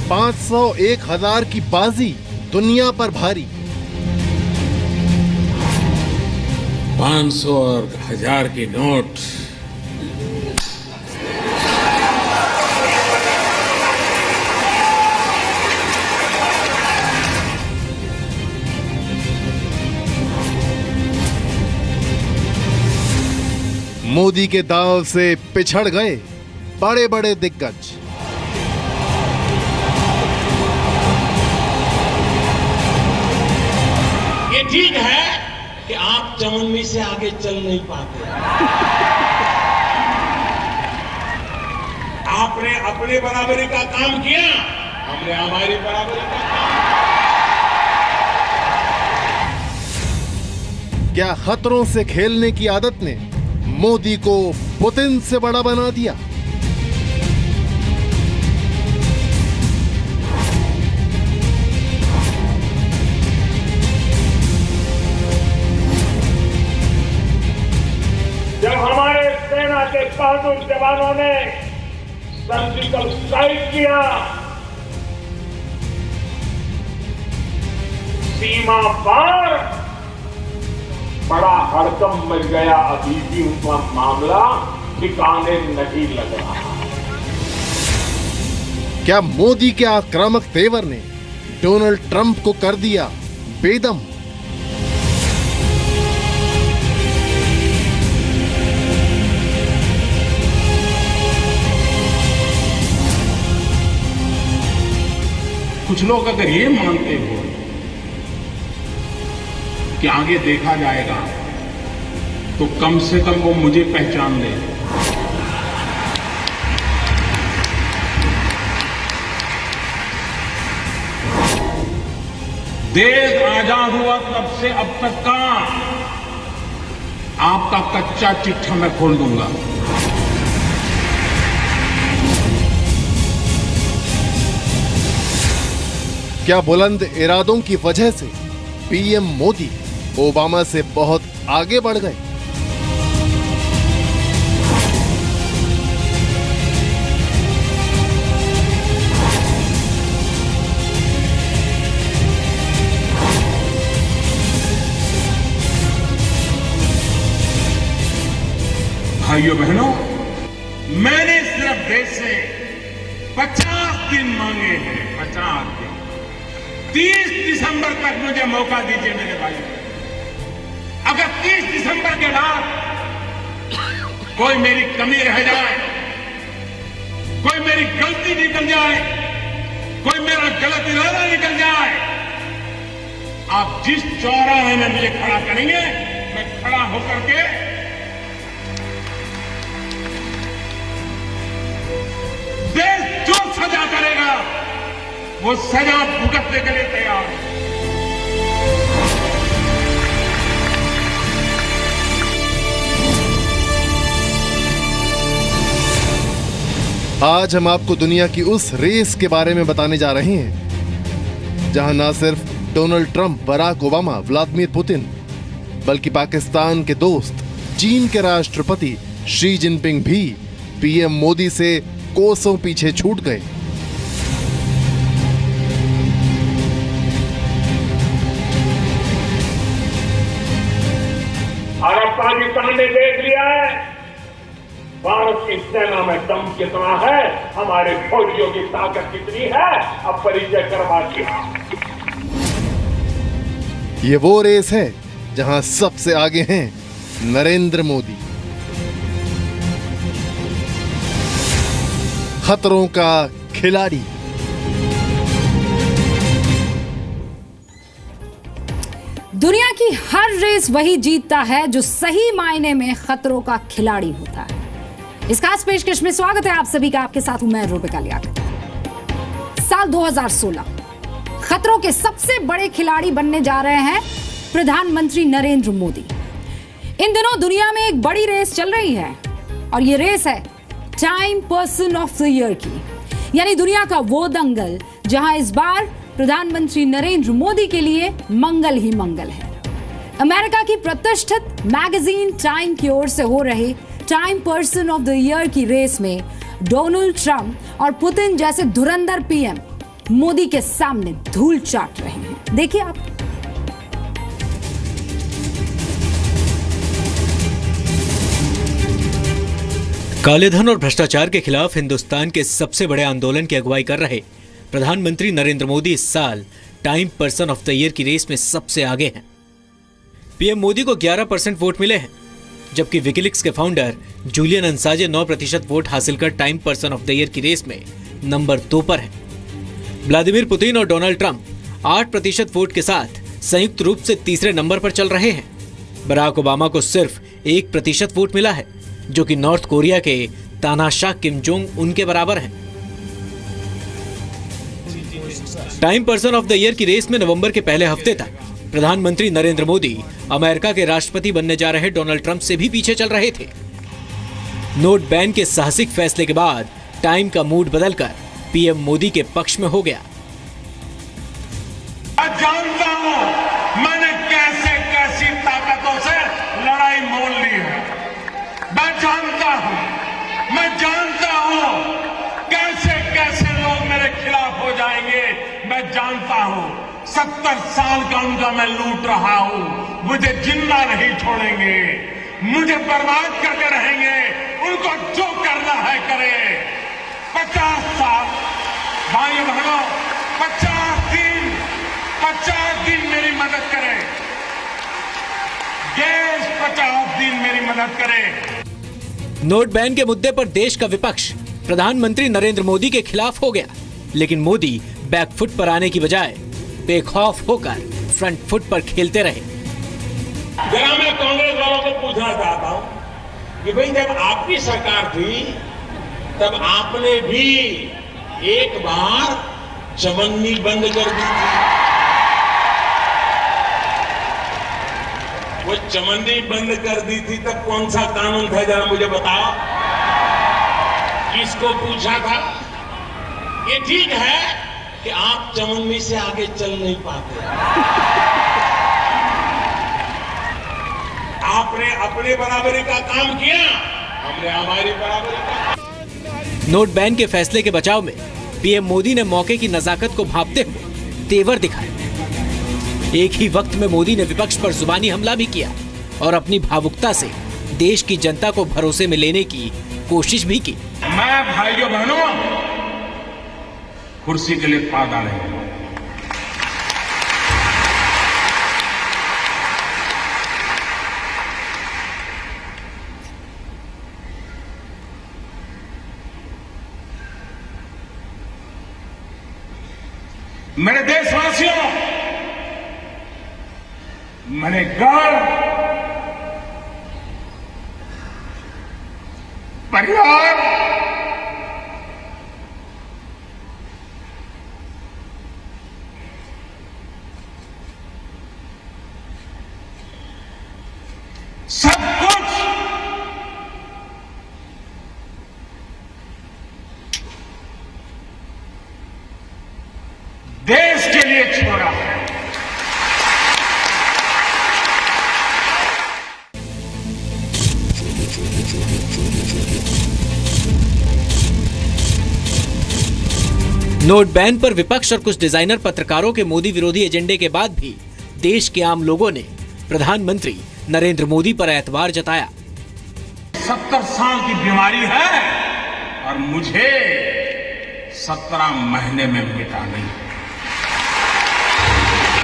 500 1000 की बाजी दुनिया पर भारी। 500 और 1000 की नोट। मोदी के दांव से पिछड़ गए बड़े बड़े दिग्गज। ये ठीक है कि आप 54 से आगे चल नहीं पाते। आपने अपने बराबरी का काम किया, हमने हमारी बराबरी का काम। क्या खतरों से खेलने की आदत ने मोदी को पुतिन से बड़ा बना दिया? जब हमारे सेना के बहादुर जवानों ने सर्जिकल स्ट्राइक किया, सीमा पार बड़ा हड़कंप मच गया। अभी भी उनका मामला ठिकाने नहीं लग रहा। क्या मोदी के आक्रामक तेवर ने डोनाल्ड ट्रंप को कर दिया बेदम? कुछ लोग अगर ये मानते हो कि आगे देखा जाएगा, तो कम से कम वो मुझे पहचान ले। देश आजाद हुआ तब से अब तक का आपका कच्चा चिट्ठा मैं खोल दूंगा। क्या बुलंद इरादों की वजह से पीएम मोदी ओबामा से बहुत आगे बढ़ गए? भाइयों बहनों, मैंने सिर्फ देश से 50 दिन मांगे हैं। 50 दिन। 30 दिसंबर तक मुझे मौका दीजिए मेरे भाई। अगर 30 दिसंबर के बाद कोई मेरी कमी रह जाए, कोई मेरी गलती निकल जाए, कोई मेरा गलत इरादा निकल जाए, आप जिस चौराहे में मुझे खड़ा करेंगे, मैं खड़ा होकर के देश जो सजा करेगा वो सजा भुगतने के लिए तैयार है। आज हम आपको दुनिया की उस रेस के बारे में बताने जा रहे हैं जहां ना सिर्फ Donald Trump, Barack Obama, Vladimir Putin, बल्कि पाकिस्तान के दोस्त चीन के राष्ट्रपति शी जिनपिंग भी पीएम मोदी से कोसों पीछे छूट गए। अरब पाकिस्तान ने देख लिया है भारत की सेना में दम कितना है, हमारे फौजियों की ताकत कितनी है। अब परिचय करवा दिया। ये वो रेस है जहां सबसे आगे हैं नरेंद्र मोदी। खतरों का खिलाड़ी। दुनिया की हर रेस वही जीतता है जो सही मायने में खतरों का खिलाड़ी होता है। इस खास पेशकश में स्वागत है आप सभी का। आपके साथ हूं मैं रूबिका लियाकत। साल 2016, खतरों के सबसे बड़े खिलाड़ी बनने जा रहे हैं प्रधानमंत्री नरेंद्र मोदी। इन दिनों दुनिया में एक बड़ी रेस चल रही है और ये रेस है time person of the year की, यानी दुनिया का वो दंगल जहां इस बार प्रधानमंत्री नरेंद्र मोदी के लिए मंगल ही मंगल है। अमेरिका की प्रतिष्ठित मैगजीन टाइम की ओर से हो रहे time person of the year की रेस में डोनाल्ड ट्रंप और पुतिन जैसे धुरंधर पीएम मोदी के सामने धूल चाट रहे हैं। देखिए आप। कालेधन और भ्रष्टाचार के खिलाफ हिंदुस्तान के सबसे बड़े आंदोलन की अगुवाई कर रहे प्रधानमंत्री नरेंद्र मोदी इस साल time person of the year की रेस में सबसे आगे हैं। पीएम मोदी को 11% वोट मिले हैं, जबकि विकिलीक्स के फाउंडर जूलियन अंसाजे 9% वोट हासिल कर time person of the year की रेस में नंबर 2 पर है। व्लादिमीर पुतिन और डोनाल्ड ट्रंप 8% वोट के साथ संयुक्त रूप से तीसरे नंबर पर चल रहे हैं। बराक ओबामा को सिर्फ 1% वोट मिला है, जो कि नॉर्थ कोरिया के तानाशाह किम जोंग उन के बराबर हैं। Time person of the year की रेस में नवंबर के पहले हफ्ते तक प्रधानमंत्री नरेंद्र मोदी अमेरिका के राष्ट्रपति बनने जा रहे डोनाल्ड ट्रंप से भी पीछे चल रहे थे। नोट बैन के साहसिक फैसले के बाद टाइम का मूड बदलकर पीएम मोदी के पक्ष में हो गया। जानता हूं मैंने कैसे कैसी ताकतों से लड़ाई मोल ली है। मैं जानता हूं कैसे कैसे लोग मेरे खिलाफ हो जाएंगे। मैं जानता हूं 70 साल का उनका मैं लूट रहा हूं। मुझे जिंदा नहीं छोड़ेंगे, मुझे बर्बाद करके रहेंगे। उनको जो करना है करे। 50 साल भाइयों बहनों, 50 दिन मेरी मदद करें। देश 50 दिन मेरी मदद करे। नोट बैन के मुद्दे पर देश का विपक्ष प्रधानमंत्री नरेंद्र मोदी के खिलाफ हो गया, लेकिन मोदी बैकफुट पर आने की बजाय बेखौफ होकर फ्रंट फुट पर खेलते रहे। जरा मैं कांग्रेस वालों को पूछना चाहता हूं कि भाई जब आपकी सरकार थी तब आपने भी एक बार चमन्नी बंद कर दी थी। वो चमन्नी बंद कर दी थी तब कौन सा कानून था, जरा मुझे बताओ। किसको पूछा था? ये ठीक है कि आप चमन्नी से आगे चल नहीं पाते, आपने अपने बराबरी का काम किया, हमने हमारी बराबरी का। नोट बैन के फैसले के बचाव में पीएम मोदी ने मौके की नजाकत को भांपते हुए तेवर दिखाए। एक ही वक्त में मोदी ने विपक्ष पर जुबानी हमला भी किया और अपनी भावुकता से देश की जनता को भरोसे में लेने की कोशिश भी की। मैं भाइयों बहनों कुर्सी के लिए पागल नहीं हूं। मेरे देशवासियों, मैंने गर्व, परिवार, सब कुछ देश के लिए छोड़ा है। नोट बैन पर विपक्ष और कुछ डिजाइनर पत्रकारों के मोदी विरोधी एजेंडे के बाद भी देश के आम लोगों ने प्रधानमंत्री नरेंद्र मोदी पर एतबार जताया। 70 साल की बीमारी है और मुझे 17 महीने में मिटा नहीं।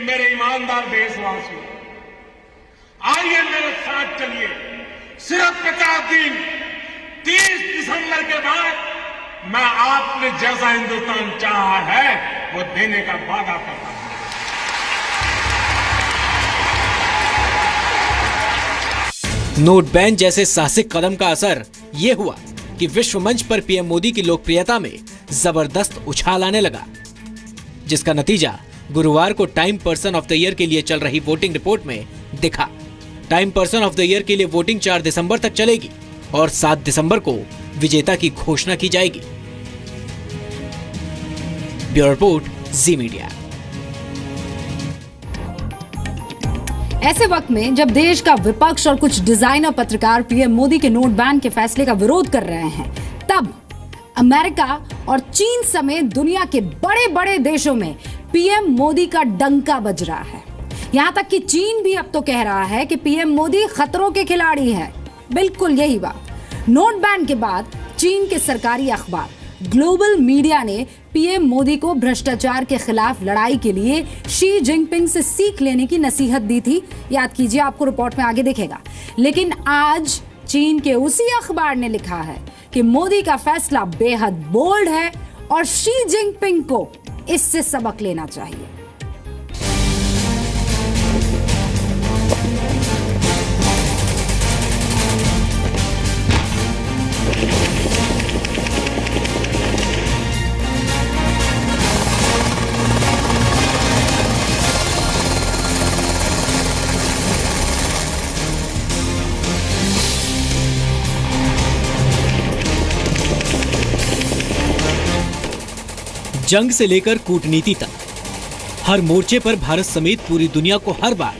मेरे ईमानदार देशवासियों, आइए मेरे साथ चलिए। सिर्फ 50 दिन, 30 दिसंबर के बाद मैं आपने जैसा हिंदुस्तान चाहा है वो देने का वादा करता हूं। नोट बैन जैसे साहसिक कदम का असर ये हुआ कि विश्व मंच पर पीएम मोदी की लोकप्रियता में जबरदस्त उछाल आने लगा, जिसका नतीजा गुरुवार को time person of the year के लिए चल रही वोटिंग रिपोर्ट में दिखा। Time person of the year के लिए वोटिंग 4 दिसंबर तक चलेगी और 7 दिसंबर को विजेता की घोषणा की जाएगी। ब्यूरो रिपोर्ट, जी मीडिया। ऐसे वक्त में जब देश का विपक्ष और कुछ डिजाइनर पत्रकार पीएम मोदी के नोट बैन के फैसले का विरोध कर रहे हैं, तब अमेरिका और चीन समेत दुनिया के बड़े बड़े देशों में पीएम मोदी का डंका बज रहा है। यहां तक कि चीन भी अब तो कह रहा है कि पीएम मोदी खतरों के खिलाड़ी है। बिल्कुल यही बात। नोट बैन के बाद चीन के सरकारी अखबार ग्लोबल मीडिया ने पीएम मोदी को भ्रष्टाचार के खिलाफ लड़ाई के लिए शी जिनपिंग से सीख लेने की नसीहत दी थी। याद कीजिए, आपको रिपोर्ट में आगे दिखेगा। लेकिन आज चीन के उसी अखबार ने लिखा है कि मोदी का फैसला बेहद बोल्ड है और शी जिनपिंग को इससे सबक लेना चाहिए। जंग से लेकर कूटनीति तक हर मोर्चे पर भारत समेत पूरी दुनिया को हर बार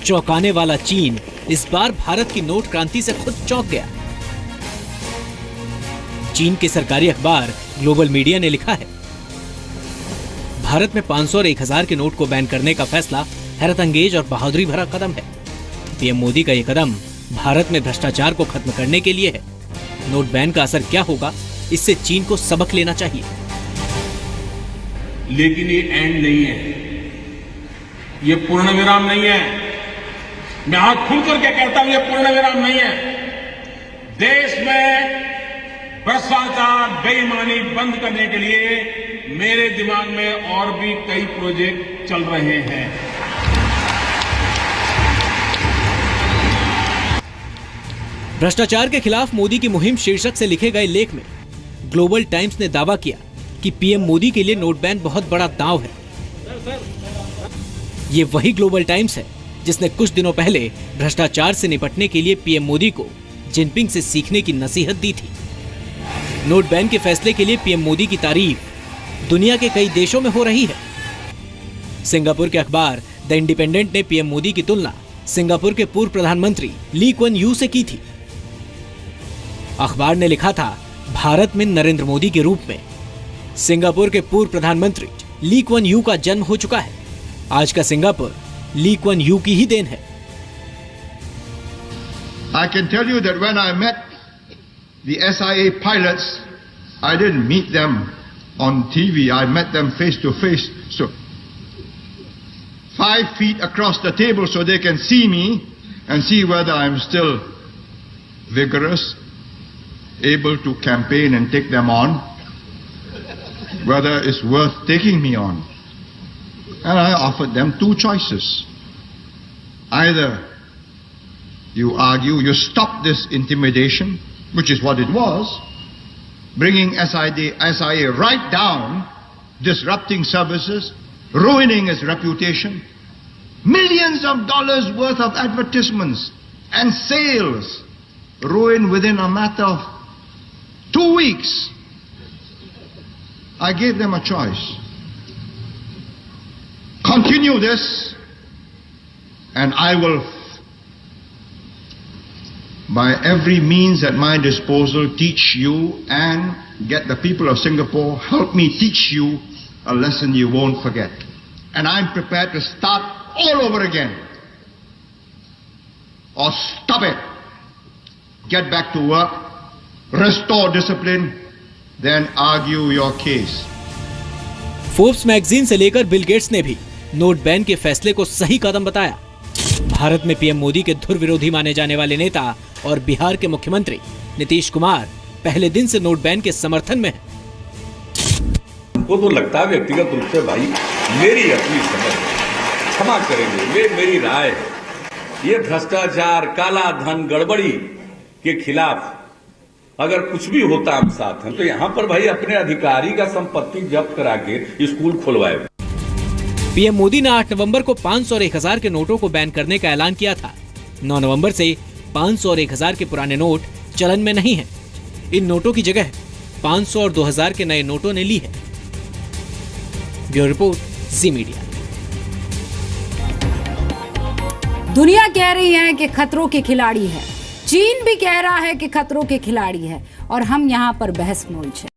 चौंकाने वाला चीन इस बार भारत की नोट क्रांति से खुद चौंक गया। चीन के सरकारी अखबार ग्लोबल मीडिया ने लिखा है, भारत में 500 और 1000 के नोट को बैन करने का फैसला हैरतअंगेज और बहादुरी भरा कदम है। पीएम मोदी का यह कदम भारत में भ्रष्टाचार को खत्म करने के लिए है। नोट बैन का असर क्या होगा, इससे चीन को सबक लेना चाहिए। लेकिन ये एंड नहीं है, ये पूर्ण विराम नहीं है। मैं हाथ खुल करके कहता हूं, ये पूर्ण विराम नहीं है। देश में भ्रष्टाचार, बेईमानी बंद करने के लिए मेरे दिमाग में और भी कई प्रोजेक्ट चल रहे हैं। भ्रष्टाचार के खिलाफ मोदी की मुहिम शीर्षक से लिखे गए लेख में ग्लोबल टाइम्स ने दावा किया कि पीएम मोदी के लिए नोट बैन बहुत बड़ा दांव है। ये वही ग्लोबल टाइम्स है जिसने कुछ दिनों पहले भ्रष्टाचार से निपटने के लिए पीएम मोदी को जिनपिंग से सीखने की नसीहत दी थी। नोट बैन के फैसले के लिए पीएम मोदी की तारीफ दुनिया के कई देशों में हो रही है। सिंगापुर के अखबार द इंडिपेंडेंट ने पीएम मोदी की तुलना सिंगापुर के पूर्व प्रधानमंत्री ली कुएन यू से की थी। अखबार ने लिखा था, भारत में नरेंद्र मोदी के रूप में सिंगापुर के पूर्व प्रधानमंत्री ली कुएन यू का जन्म हो चुका है। आज का सिंगापुर ली कुएन यू की ही देन है। I can tell you that when I met the SIA pilots, I didn't meet them on TV. I met them face to face. So 5 feet across the table so they can see me and see whether I'm still vigorous, able to campaign and take them on, whether it's worth taking me on. And I offered them 2 choices. Either you argue, you stop this intimidation, which is what it was, bringing SIA right down, disrupting services, ruining its reputation, millions of dollars worth of advertisements and sales ruined within a matter of 2 weeks. I gave them a choice. Continue this, and I will, by every means at my disposal, teach you and get the people of Singapore, help me teach you a lesson you won't forget. And I'm prepared to start all over again. Or stop it. Get back to work, restore discipline, then argue your case. Forbes magazine से लेकर Bill Gates ने भी note ban के फैसले को सही कदम बताया। भारत में पीएम मोदी के धुर विरोधी माने जाने वाले नेता और बिहार के मुख्यमंत्री नीतीश कुमार पहले दिन से नोट बैन के समर्थन में हैं। वो तो लगता है व्यक्तिगत रूप से भाई मेरी अपनी समझ, क्षमा करेंगे, ये मेरी राय है। ये भ्रष्टाचार, काला धन, गड़बड़ी के खिलाफ अगर कुछ भी होता हम साथ हैं तो यहाँ पर भाई अपने अधिकारी का संपत्ति जब्त करा के स्कूल खुलवाए। पीएम मोदी ने 8 नवंबर को 500 और 1000 के नोटों को बैन करने का ऐलान किया था। 9 नवंबर से 500 और 1000 के पुराने नोट चलन में नहीं हैं। इन नोटों की जगह 500 और 2000 के नए नोटों ने ली है। ब्यूरो रिपोर्ट, जी मीडिया। दुनिया कह रही है कि खतरों के खिलाड़ी है, चीन भी कह रहा है कि खतरों के खिलाड़ी है, और हम यहां पर बहस में उलझे।